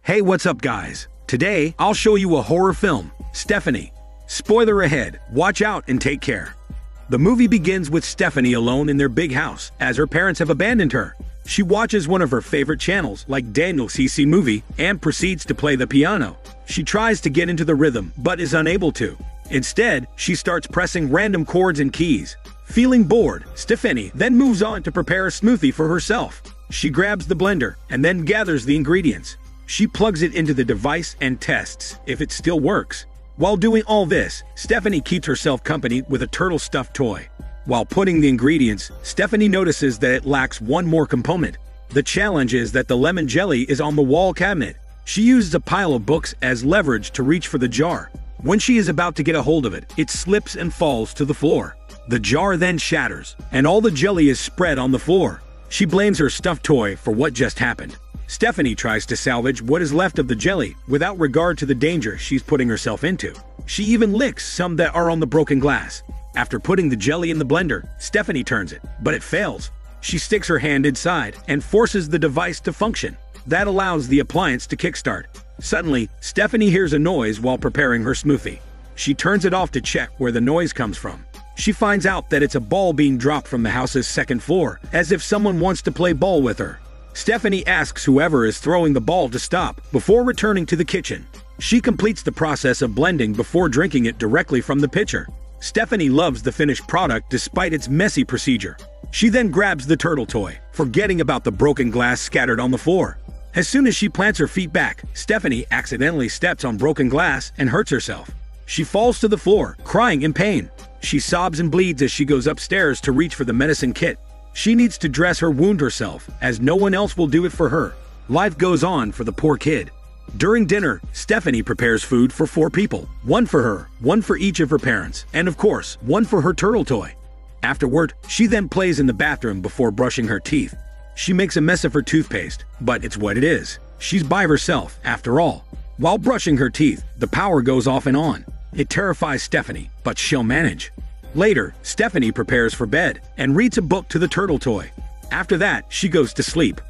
Hey, what's up guys? Today, I'll show you a horror film, Stephanie. Spoiler ahead, watch out and take care. The movie begins with Stephanie alone in their big house, as her parents have abandoned her. She watches one of her favorite channels, like Daniel CC Movie, and proceeds to play the piano. She tries to get into the rhythm, but is unable to. Instead, she starts pressing random chords and keys. Feeling bored, Stephanie then moves on to prepare a smoothie for herself. She grabs the blender, and then gathers the ingredients. She plugs it into the device and tests if it still works. While doing all this, Stephanie keeps herself company with a turtle stuffed toy. While putting the ingredients, Stephanie notices that it lacks one more component. The challenge is that the lemon jelly is on the wall cabinet. She uses a pile of books as leverage to reach for the jar. When she is about to get a hold of it, it slips and falls to the floor. The jar then shatters, and all the jelly is spread on the floor. She blames her stuffed toy for what just happened. Stephanie tries to salvage what is left of the jelly without regard to the danger she's putting herself into. She even licks some that are on the broken glass. After putting the jelly in the blender, Stephanie turns it, but it fails. She sticks her hand inside and forces the device to function. That allows the appliance to kickstart. Suddenly, Stephanie hears a noise while preparing her smoothie. She turns it off to check where the noise comes from. She finds out that it's a ball being dropped from the house's second floor, as if someone wants to play ball with her. Stephanie asks whoever is throwing the ball to stop before returning to the kitchen. She completes the process of blending before drinking it directly from the pitcher. Stephanie loves the finished product despite its messy procedure. She then grabs the turtle toy, forgetting about the broken glass scattered on the floor. As soon as she plants her feet back, Stephanie accidentally steps on broken glass and hurts herself. She falls to the floor, crying in pain. She sobs and bleeds as she goes upstairs to reach for the medicine kit. She needs to dress her wound herself, as no one else will do it for her. Life goes on for the poor kid. During dinner, Stephanie prepares food for 4 people. 1 for her, 1 for each of her parents, and of course, 1 for her turtle toy. Afterward, she then plays in the bathroom before brushing her teeth. She makes a mess of her toothpaste, but it's what it is. She's by herself, after all. While brushing her teeth, the power goes off and on. It terrifies Stephanie, but she'll manage. Later, Stephanie prepares for bed and reads a book to the turtle toy. After that, she goes to sleep.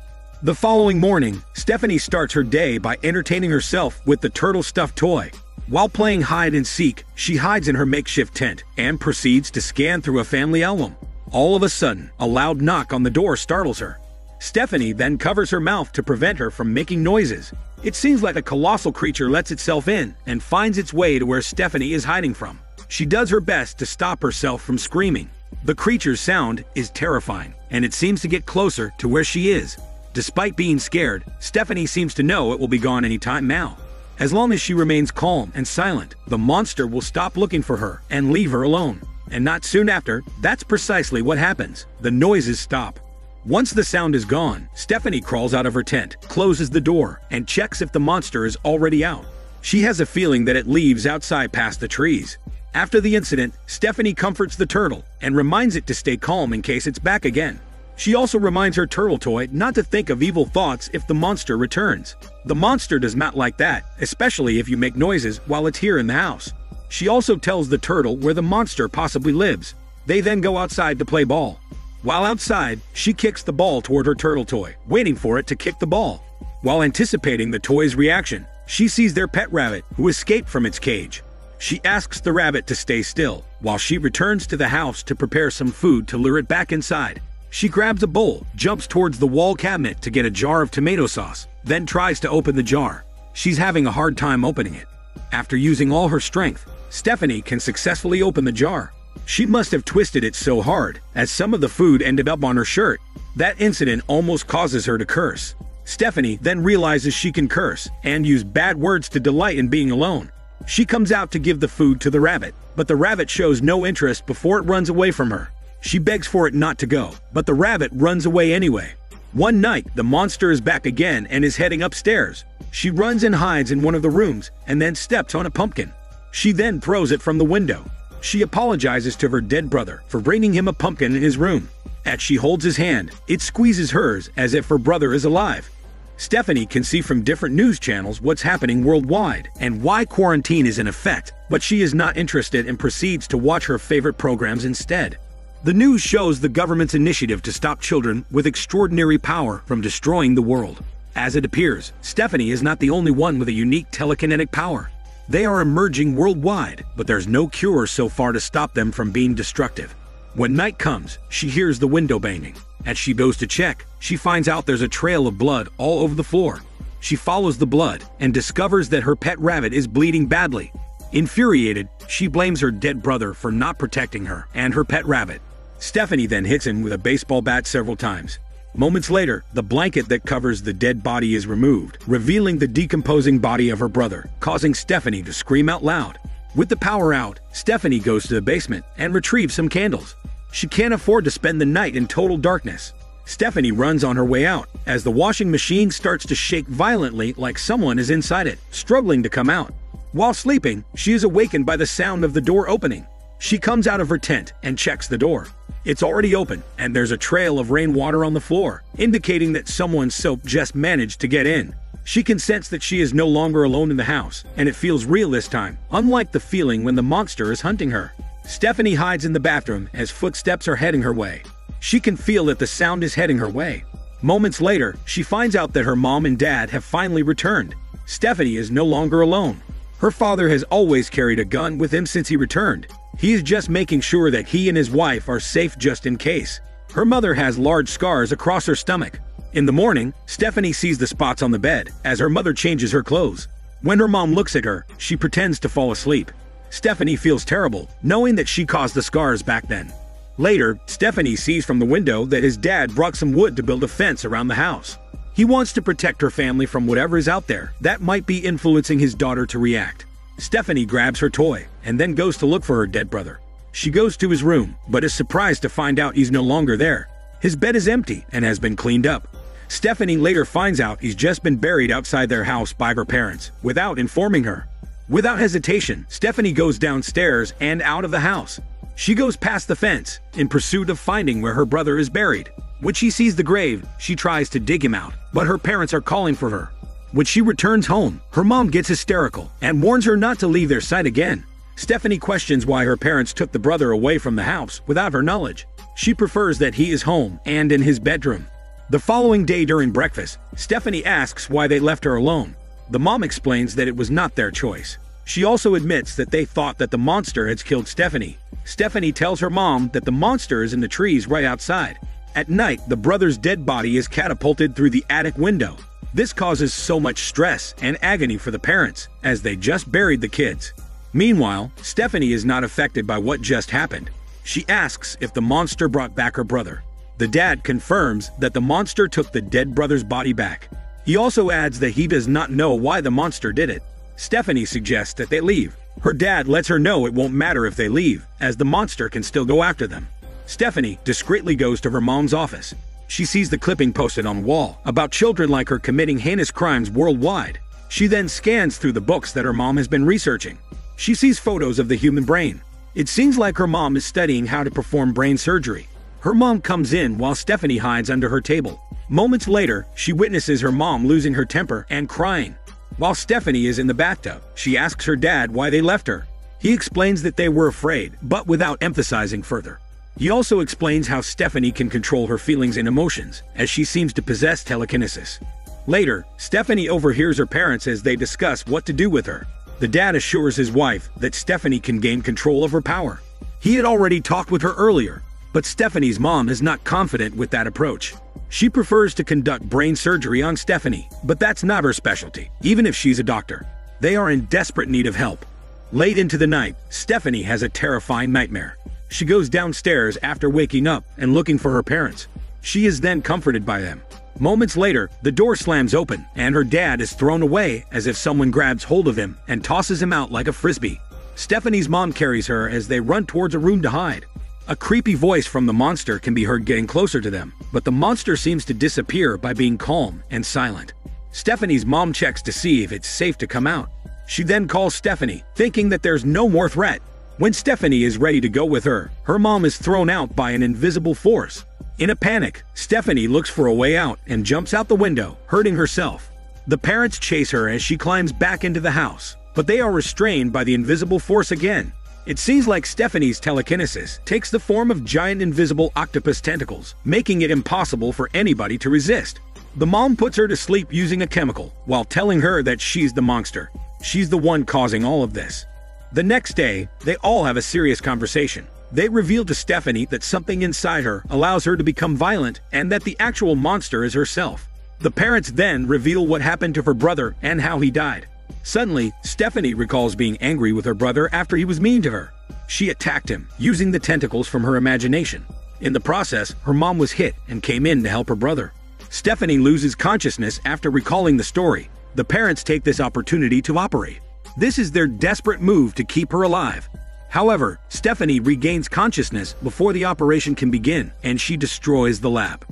The following morning, Stephanie starts her day by entertaining herself with the turtle stuffed toy. While playing hide and seek, she hides in her makeshift tent and proceeds to scan through a family album. All of a sudden, a loud knock on the door startles her. Stephanie then covers her mouth to prevent her from making noises. It seems like a colossal creature lets itself in and finds its way to where Stephanie is hiding from. She does her best to stop herself from screaming. The creature's sound is terrifying, and it seems to get closer to where she is. Despite being scared, Stephanie seems to know it will be gone any time now. As long as she remains calm and silent, the monster will stop looking for her and leave her alone. And not soon after, that's precisely what happens. The noises stop. Once the sound is gone, Stephanie crawls out of her tent, closes the door, and checks if the monster is already out. She has a feeling that it leaves outside past the trees. After the incident, Stephanie comforts the turtle and reminds it to stay calm in case it's back again. She also reminds her turtle toy not to think of evil thoughts if the monster returns. The monster does not like that, especially if you make noises while it's here in the house. She also tells the turtle where the monster possibly lives. They then go outside to play ball. While outside, she kicks the ball toward her turtle toy, waiting for it to kick the ball. While anticipating the toy's reaction, she sees their pet rabbit, who escaped from its cage. She asks the rabbit to stay still, while she returns to the house to prepare some food to lure it back inside. She grabs a bowl, jumps towards the wall cabinet to get a jar of tomato sauce, then tries to open the jar. She's having a hard time opening it. After using all her strength, Stephanie can successfully open the jar. She must have twisted it so hard, as some of the food ended up on her shirt. That incident almost causes her to curse. Stephanie then realizes she can curse and use bad words to delight in being alone. She comes out to give the food to the rabbit, but the rabbit shows no interest before it runs away from her. She begs for it not to go, but the rabbit runs away anyway. One night, the monster is back again and is heading upstairs. She runs and hides in one of the rooms and then steps on a pumpkin. She then throws it from the window. She apologizes to her dead brother for bringing him a pumpkin in his room. As she holds his hand, it squeezes hers as if her brother is alive. Stephanie can see from different news channels what's happening worldwide and why quarantine is in effect, but she is not interested and proceeds to watch her favorite programs instead. The news shows the government's initiative to stop children with extraordinary power from destroying the world. As it appears, Stephanie is not the only one with a unique telekinetic power. They are emerging worldwide, but there's no cure so far to stop them from being destructive. When night comes, she hears the window banging. As she goes to check, she finds out there's a trail of blood all over the floor. She follows the blood and discovers that her pet rabbit is bleeding badly. Infuriated, she blames her dead brother for not protecting her and her pet rabbit. Stephanie then hits him with a baseball bat several times. Moments later, the blanket that covers the dead body is removed, revealing the decomposing body of her brother, causing Stephanie to scream out loud. With the power out, Stephanie goes to the basement and retrieves some candles. She can't afford to spend the night in total darkness. Stephanie runs on her way out, as the washing machine starts to shake violently like someone is inside it, struggling to come out. While sleeping, she is awakened by the sound of the door opening. She comes out of her tent and checks the door. It's already open, and there's a trail of rainwater on the floor, indicating that someone's soap just managed to get in. She can sense that she is no longer alone in the house, and it feels real this time, unlike the feeling when the monster is hunting her. Stephanie hides in the bathroom as footsteps are heading her way. She can feel that the sound is heading her way. Moments later, she finds out that her mom and dad have finally returned. Stephanie is no longer alone. Her father has always carried a gun with him since he returned. He is just making sure that he and his wife are safe just in case. Her mother has large scars across her stomach. In the morning, Stephanie sees the spots on the bed as her mother changes her clothes. When her mom looks at her, she pretends to fall asleep. Stephanie feels terrible, knowing that she caused the scars back then. Later, Stephanie sees from the window that his dad brought some wood to build a fence around the house. He wants to protect her family from whatever is out there that might be influencing his daughter to react. Stephanie grabs her toy and then goes to look for her dead brother. She goes to his room, but is surprised to find out he's no longer there. His bed is empty and has been cleaned up. Stephanie later finds out he's just been buried outside their house by her parents, without informing her. Without hesitation, Stephanie goes downstairs and out of the house. She goes past the fence in pursuit of finding where her brother is buried. When she sees the grave, she tries to dig him out, but her parents are calling for her. When she returns home, her mom gets hysterical and warns her not to leave their sight again. Stephanie questions why her parents took the brother away from the house without her knowledge. She prefers that he is home and in his bedroom. The following day during breakfast, Stephanie asks why they left her alone. The mom explains that it was not their choice. She also admits that they thought that the monster had killed Stephanie. Stephanie tells her mom that the monster is in the trees right outside. At night, the brother's dead body is catapulted through the attic window. This causes so much stress and agony for the parents, as they just buried the kids. Meanwhile, Stephanie is not affected by what just happened. She asks if the monster brought back her brother. The dad confirms that the monster took the dead brother's body back. He also adds that he does not know why the monster did it. Stephanie suggests that they leave. Her dad lets her know it won't matter if they leave, as the monster can still go after them. Stephanie discreetly goes to her mom's office. She sees the clipping posted on the wall about children like her committing heinous crimes worldwide. She then scans through the books that her mom has been researching. She sees photos of the human brain. It seems like her mom is studying how to perform brain surgery. Her mom comes in while Stephanie hides under her table. Moments later, she witnesses her mom losing her temper and crying. While Stephanie is in the bathtub, she asks her dad why they left her. He explains that they were afraid, but without emphasizing further. He also explains how Stephanie can control her feelings and emotions, as she seems to possess telekinesis. Later, Stephanie overhears her parents as they discuss what to do with her. The dad assures his wife that Stephanie can gain control of her power. He had already talked with her earlier, but Stephanie's mom is not confident with that approach. She prefers to conduct brain surgery on Stephanie, but that's not her specialty, even if she's a doctor. They are in desperate need of help. Late into the night, Stephanie has a terrifying nightmare. She goes downstairs after waking up and looking for her parents. She is then comforted by them. Moments later, the door slams open and her dad is thrown away as if someone grabs hold of him and tosses him out like a frisbee. Stephanie's mom carries her as they run towards a room to hide. A creepy voice from the monster can be heard getting closer to them, but the monster seems to disappear by being calm and silent. Stephanie's mom checks to see if it's safe to come out. She then calls Stephanie, thinking that there's no more threat. When Stephanie is ready to go with her, her mom is thrown out by an invisible force. In a panic, Stephanie looks for a way out and jumps out the window, hurting herself. The parents chase her as she climbs back into the house, but they are restrained by the invisible force again. It seems like Stephanie's telekinesis takes the form of giant invisible octopus tentacles, making it impossible for anybody to resist. The mom puts her to sleep using a chemical, while telling her that she's the monster. She's the one causing all of this. The next day, they all have a serious conversation. They reveal to Stephanie that something inside her allows her to become violent and that the actual monster is herself. The parents then reveal what happened to her brother and how he died. Suddenly, Stephanie recalls being angry with her brother after he was mean to her. She attacked him, using the tentacles from her imagination. In the process, her mom was hit and came in to help her brother. Stephanie loses consciousness after recalling the story. The parents take this opportunity to operate. This is their desperate move to keep her alive. However, Stephanie regains consciousness before the operation can begin, and she destroys the lab.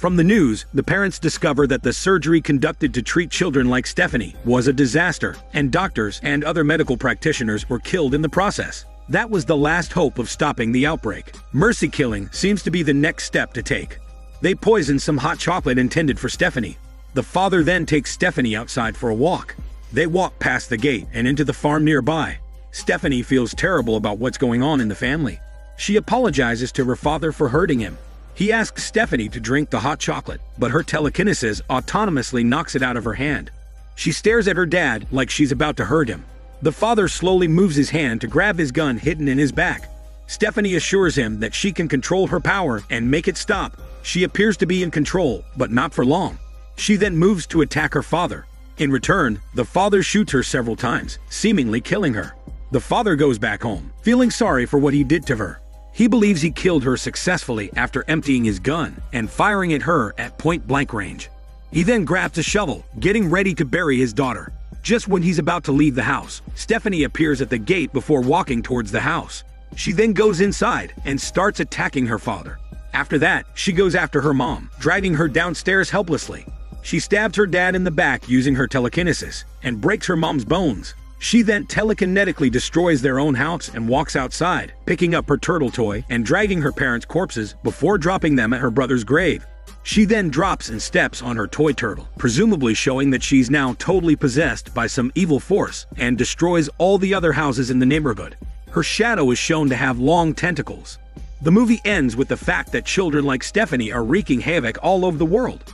From the news, the parents discover that the surgery conducted to treat children like Stephanie was a disaster, and doctors and other medical practitioners were killed in the process. That was the last hope of stopping the outbreak. Mercy killing seems to be the next step to take. They poison some hot chocolate intended for Stephanie. The father then takes Stephanie outside for a walk. They walk past the gate and into the farm nearby. Stephanie feels terrible about what's going on in the family. She apologizes to her father for hurting him. He asks Stephanie to drink the hot chocolate, but her telekinesis autonomously knocks it out of her hand. She stares at her dad like she's about to hurt him. The father slowly moves his hand to grab his gun hidden in his back. Stephanie assures him that she can control her power and make it stop. She appears to be in control, but not for long. She then moves to attack her father. In return, the father shoots her several times, seemingly killing her. The father goes back home, feeling sorry for what he did to her. He believes he killed her successfully after emptying his gun and firing at her at point-blank range. He then grabs a shovel, getting ready to bury his daughter. Just when he's about to leave the house, Stephanie appears at the gate before walking towards the house. She then goes inside and starts attacking her father. After that, she goes after her mom, dragging her downstairs helplessly. She stabs her dad in the back using her telekinesis and breaks her mom's bones. She then telekinetically destroys their own house and walks outside, picking up her turtle toy and dragging her parents' corpses before dropping them at her brother's grave. She then drops and steps on her toy turtle, presumably showing that she's now totally possessed by some evil force, and destroys all the other houses in the neighborhood. Her shadow is shown to have long tentacles. The movie ends with the fact that children like Stephanie are wreaking havoc all over the world.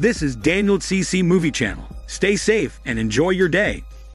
This is Daniel CC Movie Channel. Stay safe and enjoy your day.